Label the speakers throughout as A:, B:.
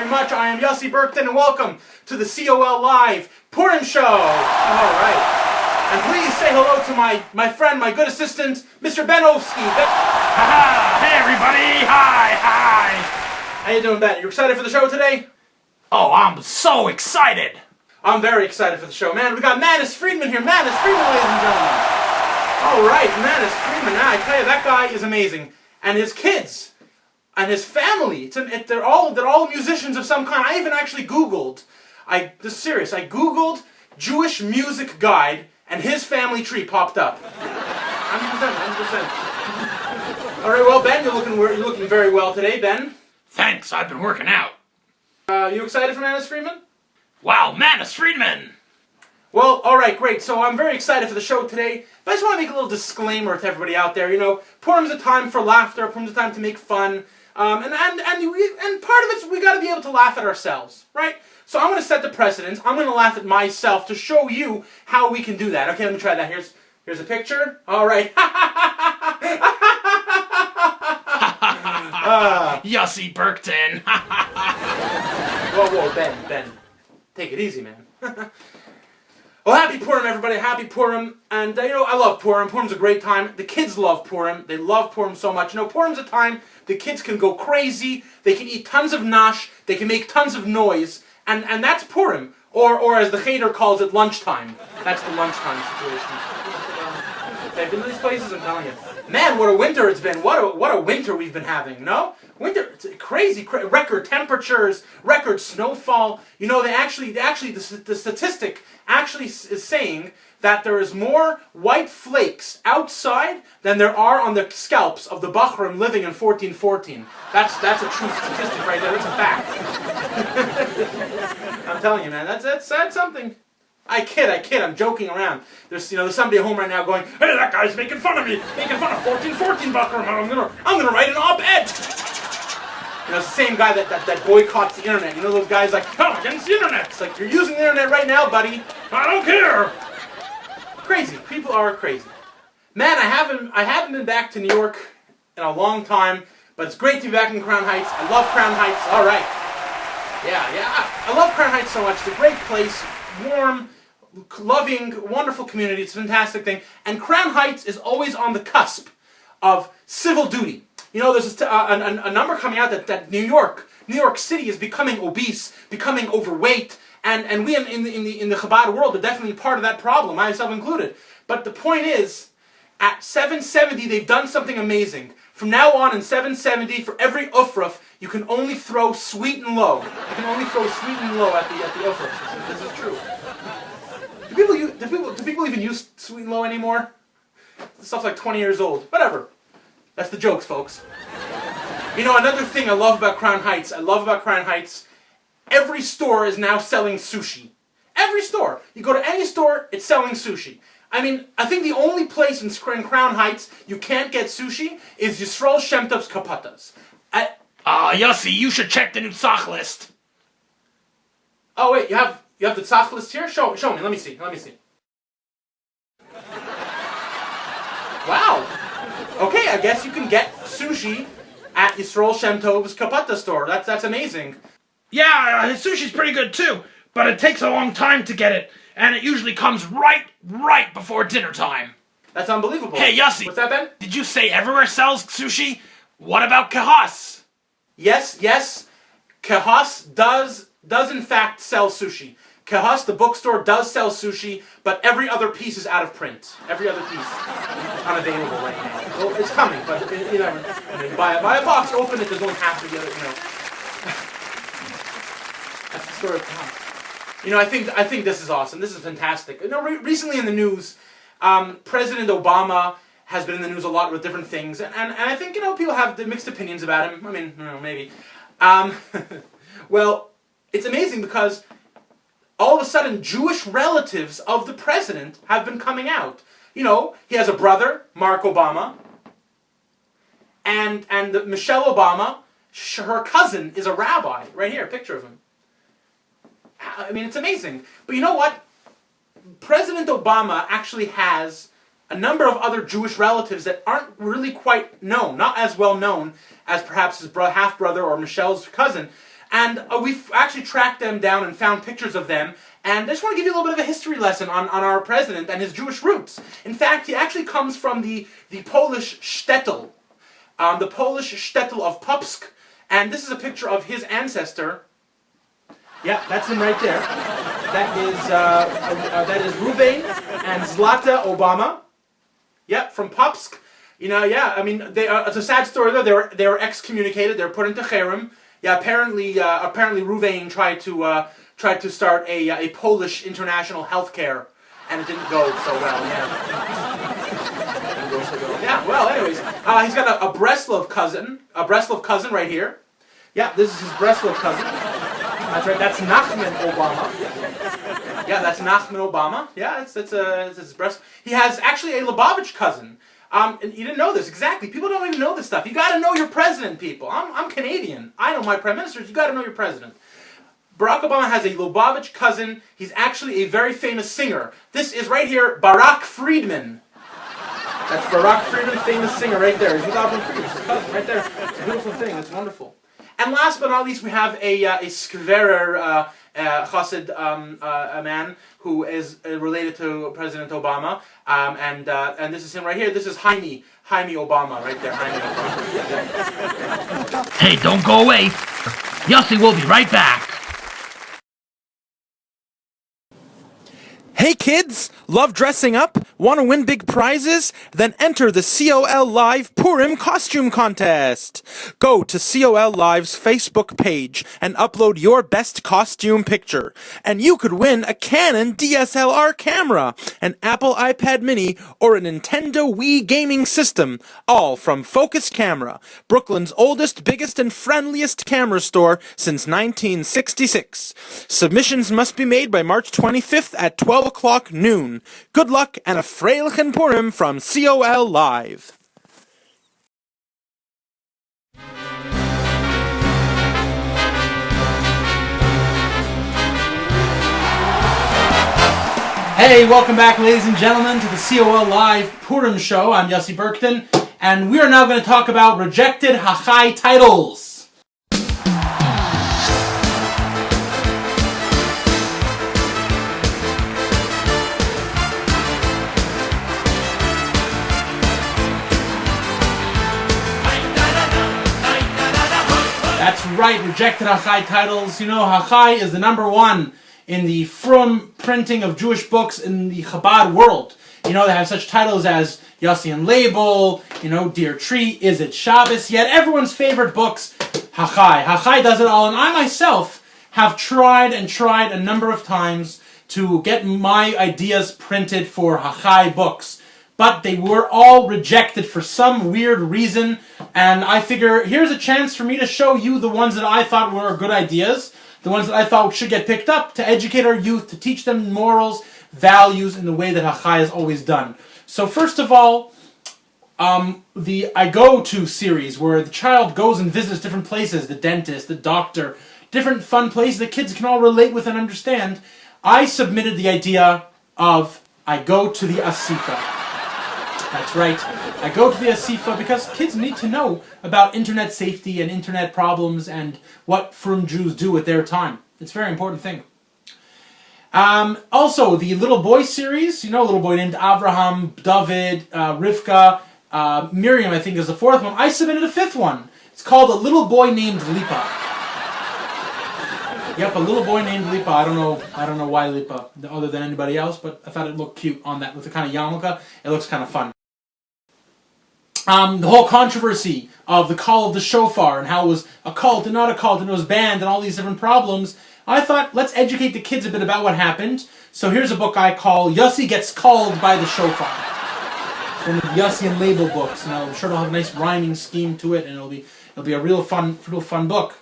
A: very much. I am Yossi Berktin, and welcome to the COLlive Purim Show. All right. And please say hello to my friend, my good assistant, Mr. Benovsky.
B: Hey, everybody. Hi.
A: How you doing, Ben? You excited for the show today?
B: Oh, I'm so excited.
A: I'm very excited for the show, man. We got Manis Friedman here. Manis Friedman, ladies and gentlemen. All right, Manis Friedman. Now, I tell you, that guy is amazing. And his kids and his family, they're all musicians of some kind. I even actually Googled, this is serious, I Googled Jewish music guide, and his family tree popped up. 100%. All right, well, Ben, you're looking very well today, Ben.
B: Thanks, I've been working out.
A: You excited for Manis Friedman?
B: Wow, Manis Friedman!
A: Well, all right, great. So I'm very excited for the show today, but I just want to make a little disclaimer to everybody out there. You know, Purim's a time for laughter. Purim's a time to make fun, and part of it's we got to be able to laugh at ourselves, right? So I'm going to set the precedent. I'm going to laugh at myself to show you how we can do that. Okay, let me try that. Here's a picture. All right.
B: Yossi Berktin.
A: Whoa, Ben. Take it easy, man. Well, happy Purim, everybody. Happy Purim. And, I love Purim. Purim's a great time. The kids love Purim. They love Purim so much. Purim's a time the kids can go crazy. They can eat tons of nash. They can make tons of noise. And that's Purim. Or as the Cheder calls it, lunchtime. That's the lunchtime situation. I've been to these places, I'm telling you. Man, what a winter it's been. What a winter we've been having, no? Winter, it's crazy. Record temperatures, record snowfall. The statistic actually is saying that there is more white flakes outside than there are on the scalps of the Bachrim living in 1414. That's a true statistic right there. That's a fact. I'm telling you, man. That's something. I kid. I'm joking around. There's somebody at home right now going, "Hey, that guy's making fun of me, making fun of 1414 Bachrim. I'm gonna write an op-ed." It's the same guy that boycotts the internet. Those guys like, "Oh, against the internet." It's like, you're using the internet right now, buddy. I don't care. Crazy. People are crazy. Man, I haven't been back to New York in a long time, but it's great to be back in Crown Heights. I love Crown Heights. All right. Yeah. I love Crown Heights so much. It's a great place. Warm, loving, wonderful community. It's a fantastic thing. And Crown Heights is always on the cusp of civil duty. There's a number coming out that New York City is becoming obese, becoming overweight, and we in the Chabad world are definitely part of that problem, myself included. But the point is, at 770 they've done something amazing. From now on in 770, for every ufruf, you can only throw sweet and low. You can only throw sweet and low at the ufruf. This is true. Do people even use sweet and low anymore? This stuff's like 20 years old. Whatever. That's the jokes, folks. Another thing I love about Crown Heights, every store is now selling sushi. Every store. You go to any store, it's selling sushi. I think the only place in Crown Heights you can't get sushi is Yisrael Shem Tov's Kapatas.
B: Yossi, you should check the new tzach list.
A: Oh, wait, you have the tzach list here? Show me, let me see. Wow. Okay, I guess you can get sushi at Yisrael Shem Tov's Kapata store. That's amazing.
B: Yeah, his sushi's pretty good too, but it takes a long time to get it, and it usually comes right before dinner time.
A: That's unbelievable.
B: Hey, Yossi.
A: What's that, Ben?
B: Did you say everywhere sells sushi? What about Kahas?
A: Yes. Kahas does in fact sell sushi. Kahas, the bookstore, does sell sushi, but every other piece is out of print. Every other piece is unavailable right now. Well, it's coming, but you buy a box, open it, there's only half of the other, That's the story of Kahas. I think this is awesome. This is fantastic. Recently in the news, President Obama has been in the news a lot with different things, and I think, people have mixed opinions about him. Maybe. Well, it's amazing because all of a sudden, Jewish relatives of the president have been coming out. He has a brother, Mark Obama, and Michelle Obama, her cousin, is a rabbi. Right here, a picture of him. It's amazing. But you know what? President Obama actually has a number of other Jewish relatives that aren't really quite known, not as well known as perhaps his half-brother or Michelle's cousin. And we've actually tracked them down and found pictures of them. And I just want to give you a little bit of a history lesson on our president and his Jewish roots. In fact, he actually comes from the Polish shtetl. The Polish shtetl of Popsk. And this is a picture of his ancestor. Yeah, that's him right there. That is Ruvain and Zlata Obama. Yep, from Popsk. I mean, it's a sad story though. They were excommunicated. They were put into cherem. Yeah, apparently Ruvain tried to start a Polish international healthcare, and it didn't go so well. Yeah. Didn't go so well. Yeah. Well, anyways, he's got a Breslov cousin right here. Yeah, this is his Breslov cousin. That's right. That's Nachman Obama. Yeah, that's Nachman Obama. Yeah, it's his Breslov. He has actually a Lubavitch cousin. And you didn't know this, exactly. People don't even know this stuff. You got to know your president, people. I'm Canadian. I know my prime ministers. You got to know your president. Barack Obama has a Lubavitch cousin. He's actually a very famous singer. This is right here, Barak Friedman. That's Barak Friedman, famous singer right there. He's Lubavitch Friedman, his cousin right there. It's a beautiful thing. It's wonderful. And last but not least, we have a Skverer Chassid, a man who is related to President Obama, and this is him right here. This is Jaime Obama right there. Jaime Obama.
B: Hey, don't go away. Yossi will be right back.
C: Hey kids, love dressing up? Want to win big prizes? Then enter the COLlive Purim Costume Contest. Go to COLlive's Facebook page and upload your best costume picture. And you could win a Canon DSLR camera, an Apple iPad mini, or a Nintendo Wii gaming system, all from Focus Camera, Brooklyn's oldest, biggest, and friendliest camera store since 1966. Submissions must be made by March 25th at 12 o'clock noon. Good luck and a Freilichen Purim from COLlive.
A: Hey, welcome back, ladies and gentlemen, to the COLlive Purim Show. I'm Yossi Berktin, and we are now going to talk about rejected Hachai titles. That's right, rejected Hachai titles. You know, Hachai is the #1 in the frum printing of Jewish books in the Chabad world. You know, they have such titles as Yossi and Label, Dear Tree, Is It Shabbos? Yet everyone's favorite books, Hachai. Hachai does it all, and I myself have tried a number of times to get my ideas printed for Hachai books. But they were all rejected for some weird reason, and I figure here's a chance for me to show you the ones that I thought were good ideas, the ones that I thought should get picked up to educate our youth, to teach them morals, values in the way that Hachai has always done. So first of all, the I Go To series, where the child goes and visits different places, the dentist, the doctor, different fun places that kids can all relate with and understand. I submitted the idea of I Go To the Asifa. That's right. I go to the Asifa because kids need to know about internet safety and internet problems and what frum Jews do with their time. It's a very important thing. Also, the Little Boy series, a little boy named Avraham, David, Rivka, Miriam, I think is the 4th one. I submitted a 5th one. It's called A Little Boy Named Lipa. Yep, a little boy named Lipa. I don't know why Lipa, other than anybody else, but I thought it looked cute on that with the kind of yarmulke. It looks kind of fun. The whole controversy of the call of the shofar and how it was a cult and not a cult and it was banned and all these different problems. I thought, let's educate the kids a bit about what happened. So here's a book I call Yossi Gets Called by the Shofar. It's one of the Yossi and Label books, and I'm sure it'll have a nice rhyming scheme to it, and it'll be a real fun book.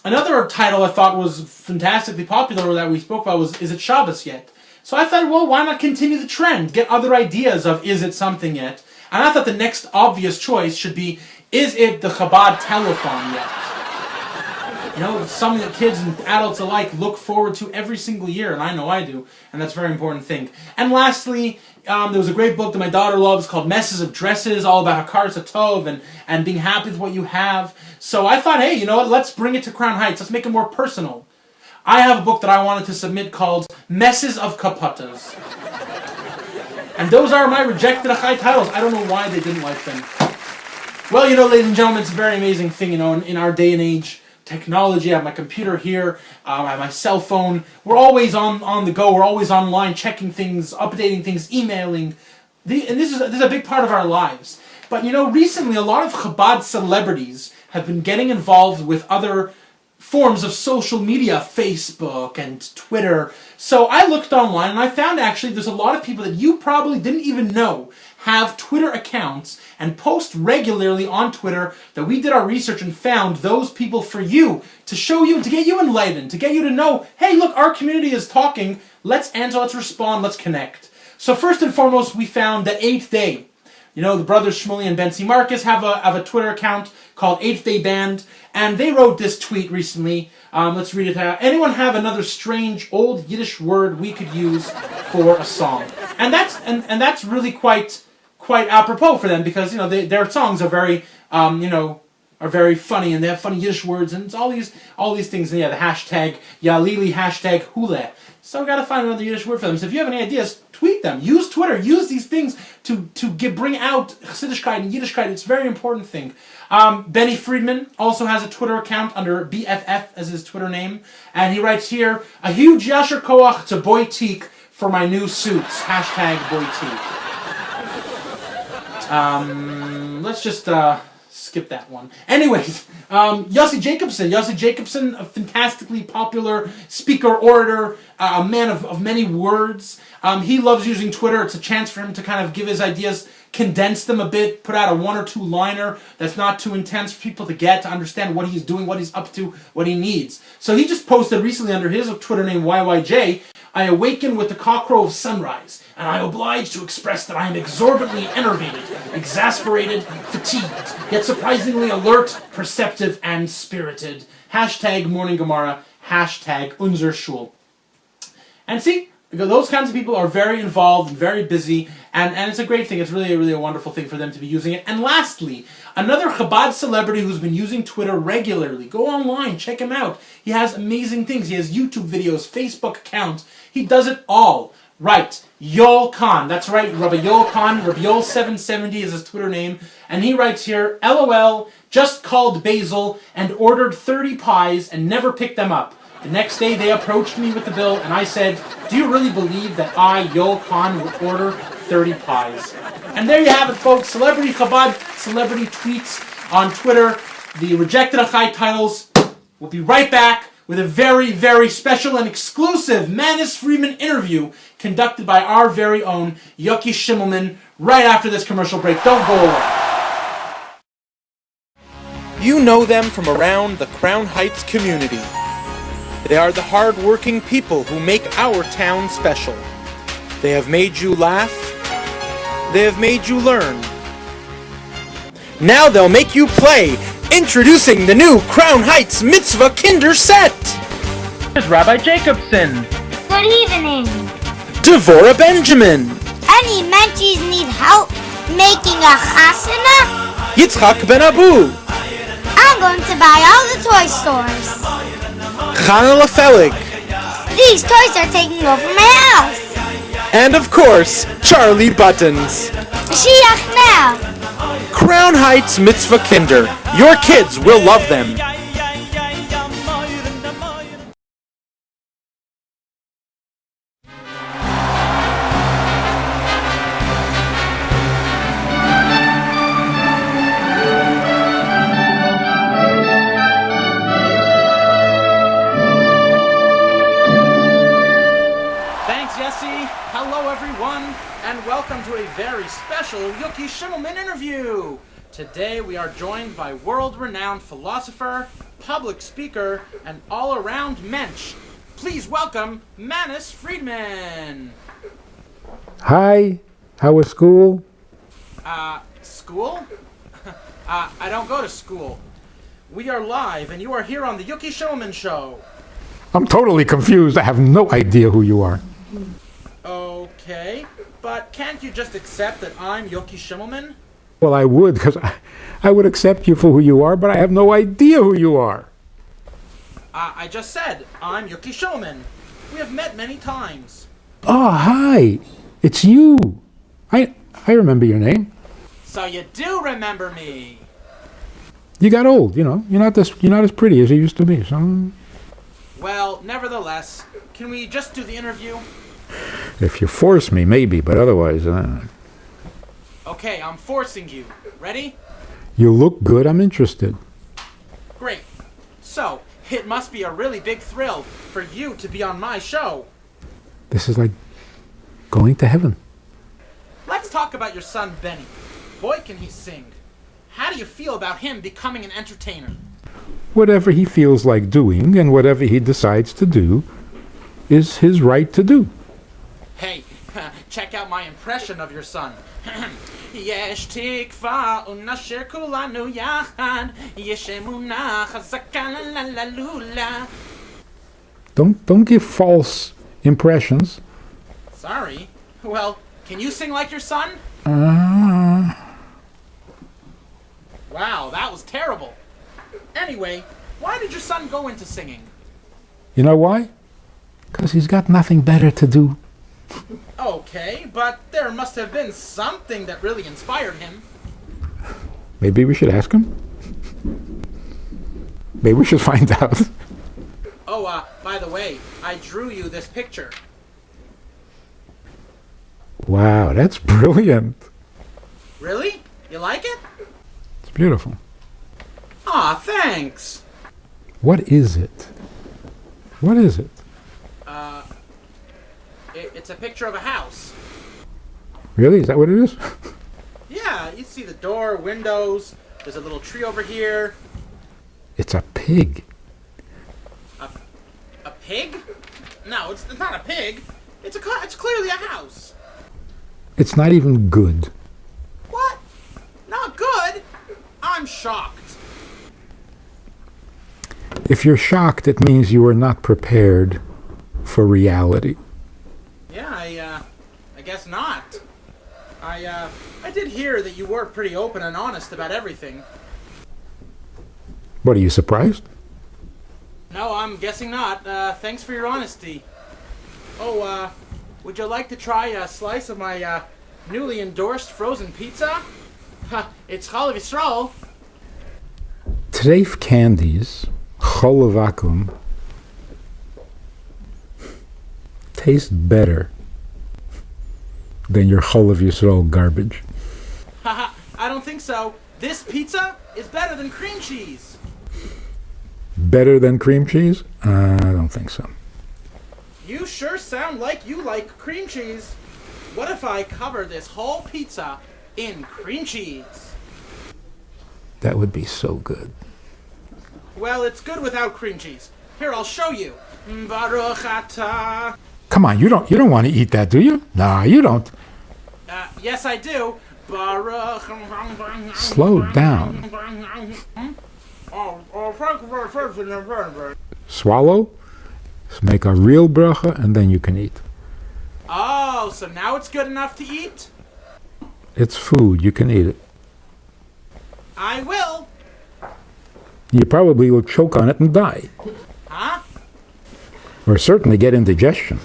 A: Another title I thought was fantastically popular that we spoke about was Is It Shabbos Yet? So I thought, well, why not continue the trend? Get other ideas of Is It Something Yet? And I thought the next obvious choice should be, is it the Chabad Telethon yet? something that kids and adults alike look forward to every single year, and I know I do, and that's a very important thing. And lastly, there was a great book that my daughter loves called Messes of Dresses, all about Hakar Satov and being happy with what you have. So I thought, hey, you know what, let's bring it to Crown Heights. Let's make it more personal. I have a book that I wanted to submit called Messes of Kapatas. And those are my rejected Hachai titles. I don't know why they didn't like them. Well, ladies and gentlemen, it's a very amazing thing, in our day and age. Technology, I have my computer here, I have my cell phone. We're always on the go, we're always online, checking things, updating things, emailing. And this is a big part of our lives. But recently a lot of Chabad celebrities have been getting involved with other forms of social media, Facebook and Twitter. So I looked online and I found actually there's a lot of people that you probably didn't even know have Twitter accounts and post regularly on Twitter, that we did our research and found those people for you, to show you, to get you enlightened, to get you to know, hey, look, our community is talking, let's answer, let's respond, let's connect. So first and foremost, we found the 8th Day. The brothers Shmuley and Bensi Marcus have a Twitter account called 8th Day Band, and they wrote this tweet recently. Let's read it out. Anyone have another strange old Yiddish word we could use for a song? And that's really quite apropos for them, because their songs are very very funny, and they have funny Yiddish words, and it's all these things. And the hashtag Yalili, hashtag Hule. So we got to find another Yiddish word for them. So if you have any ideas, tweet them. Use Twitter. Use these things to bring out Chassidishkeit and Yiddishkeit. It's a very important thing. Benny Friedman also has a Twitter account under BFF as his Twitter name, and he writes here, a huge Yasher Koach to Boy Teak for my new suits. Hashtag Boy Teak. Let's just skip that one. Anyways, Yossi Jacobson, a fantastically popular speaker, orator, a man of many words. He loves using Twitter. It's a chance for him to kind of give his ideas, condense them a bit, put out a 1 or 2 liner that's not too intense for people to get, to understand what he's doing, what he's up to, what he needs. So he just posted recently under his Twitter name, YYJ, I awaken with the cockcrow of sunrise, and I oblige to express that I am exorbitantly enervated, exasperated, fatigued, yet surprisingly alert, perceptive, and spirited. Hashtag Morning Gemara, hashtag Unser Shul. And see, those kinds of people are very involved and very busy, and it's a great thing. It's really a wonderful thing for them to be using it. And lastly, another Chabad celebrity who's been using Twitter regularly. Go online, check him out. He has amazing things. He has YouTube videos, Facebook accounts. He does it all. Right, Yoel Khan. That's right, Rabbi Yoel Khan. Rabbi Yoel 770 is his Twitter name. And he writes here, LOL, just called Basil and ordered 30 pies and never picked them up. The next day they approached me with the bill and I said, do you really believe that I, Yoel Khan, would order 30 pies? And there you have it, folks. Celebrity Chabad, celebrity tweets on Twitter. The rejected Hachai titles. We'll be right back with a very, very special and exclusive Manis Friedman interview conducted by our very own Yossi Shimmelman right after this commercial break. Don't go away.
C: You know them from around the Crown Heights community. They are the hard-working people who make our town special. They have made you laugh. They have made you learn. Now they'll make you play. Introducing the new Crown Heights Mitzvah Kinder Set.
B: Here's Rabbi Jacobson.
D: Good evening.
C: Devorah Benjamin.
D: Any menchies need help making a chasana?
C: Yitzchak Ben Abu.
D: I'm going to buy all the toy stores.
C: Chana Lafelig.
D: These toys are taking over my house.
C: And of course, Charlie Buttons.
D: Mashiach now.
C: Crown Heights Mitzvah Kinder. Your kids will love them.
A: Thanks, Yossi. Hello, everyone, and welcome to a very special Yossi Shimmelman interview. Today we are joined by world-renowned philosopher, public speaker, and all-around mensch. Please welcome Manis Friedman.
E: Hi, how was school?
A: School? I don't go to school.
C: We are live, and you are here on the Yossi Berktin Show.
E: I'm totally confused. I have no idea who you are.
C: Okay, but can't you just accept that I'm Yossi Berktin?
E: Well, I would, because I would accept you for who you are, but I have no idea who you are.
C: I just said, I'm Yossi Berktin. We have met many times.
E: Oh, hi. It's you. I remember your name.
C: So you do remember me.
E: You got old, you know. You're not as pretty as you used to be. So,
C: Well, nevertheless, can we just do the interview?
E: if you force me, maybe, but otherwise,
C: Okay, I'm forcing you. Ready?
E: you look good. I'm interested.
C: Great. So, it must be a really big thrill for you to be on my show.
E: This is like going to heaven.
C: Let's talk about your son, Benny. Boy, can he sing. How do you feel about him becoming an entertainer?
E: Whatever he feels like doing and whatever he decides to do is his right to do.
C: Hey, check out my impression of your son. יש תקווה ונשאר כולנו יחד, יש אמונה חזקה ללולה.
E: Don't give false impressions.
C: Sorry. Well, can you sing like your son? Wow, that was terrible. Anyway, why did your son go into singing?
E: You know why? Because he's got nothing better to do.
C: Okay, but there must have been something that really inspired him.
E: Maybe we should ask him. Maybe we should find out.
C: Oh, by the way, I drew you this picture.
E: Wow, that's brilliant.
C: Really? You like it?
E: It's beautiful.
C: Aw, thanks.
E: What is it? What is it?
C: It's a picture of a house.
E: Really? Is that what it is?
C: Yeah, you see the door, windows, there's a little tree over here.
E: It's a pig.
C: A pig? No, it's not a pig. It's clearly a house.
E: It's not even good.
C: What? Not good? I'm shocked.
E: If you're shocked, it means you are not prepared for reality.
C: Yeah, I guess not. I did hear that you were pretty open and honest about everything.
E: What, are you surprised?
C: No, I'm guessing not. Thanks for your honesty. Oh, would you like to try a slice of my newly endorsed frozen pizza? It's COLlive Yisrael.
E: Treif candies, chol vacuum, taste better than your COLlive Yisrael garbage.
C: Haha, I don't think so. This pizza is better than cream cheese.
E: Better than cream cheese? I don't think so.
C: You sure sound like you like cream cheese. What if I cover this whole pizza in cream cheese?
E: That would be so good.
C: Well, it's good without cream cheese. Here, I'll show you. Baruch atah.
E: Come on, you don't want to eat that, do you? Nah, you don't.
C: Yes, I do. Baruch.
E: Slow down. Swallow, make a real bracha, and then you can eat.
C: Oh, so now it's good enough to eat?
E: It's food, you can eat it.
C: I will.
E: You probably will choke on it and die.
C: Huh?
E: Or certainly get indigestion.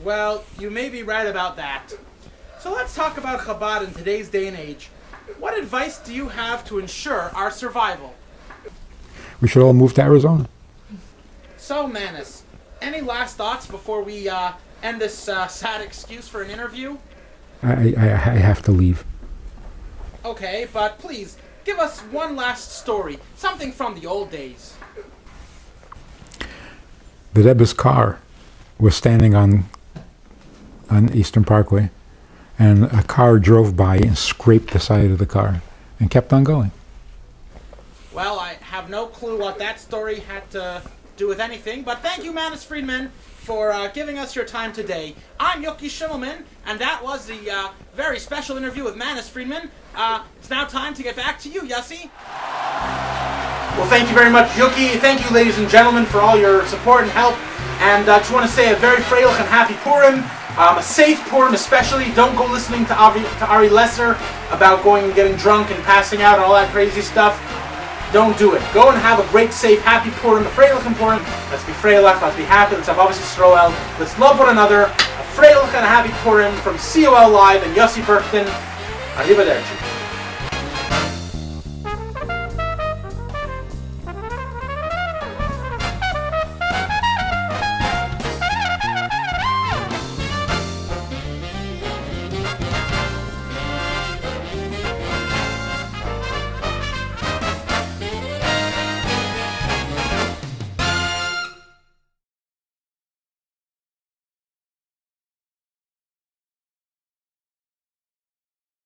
C: Well, you may be right about that. So let's talk about Chabad in today's day and age. What advice do you have to ensure our survival?
E: We should all move to Arizona.
C: So, Manis, any last thoughts before we end this sad excuse for an interview?
E: I have to leave.
C: Okay, but please, give us one last story. Something from the old days.
E: The Rebbe's car was standing on Eastern Parkway, and a car drove by and scraped the side of the car and kept on going.
C: Well, I have no clue what that story had to do with anything, but thank you, Manis Friedman, for giving us your time today. I'm Yossi Berktin, and that was the very special interview with Manis Friedman. It's now time to get back to you, Yossi.
A: Well, thank you very much, Yuki. Thank you, ladies and gentlemen, for all your support and help. And I just want to say a very freilich and happy Purim. A safe Purim especially. Don't go listening to Ari Lesser about going and getting drunk and passing out and all that crazy stuff. Don't do it. Go and have a great, safe, happy Purim. A freilich and Purim. Let's be freilich. Let's be happy. Let's have obviously Stroel. Let's love one another. A freilich and a happy Purim from COLlive and Yossi Berktin. Arrivederci.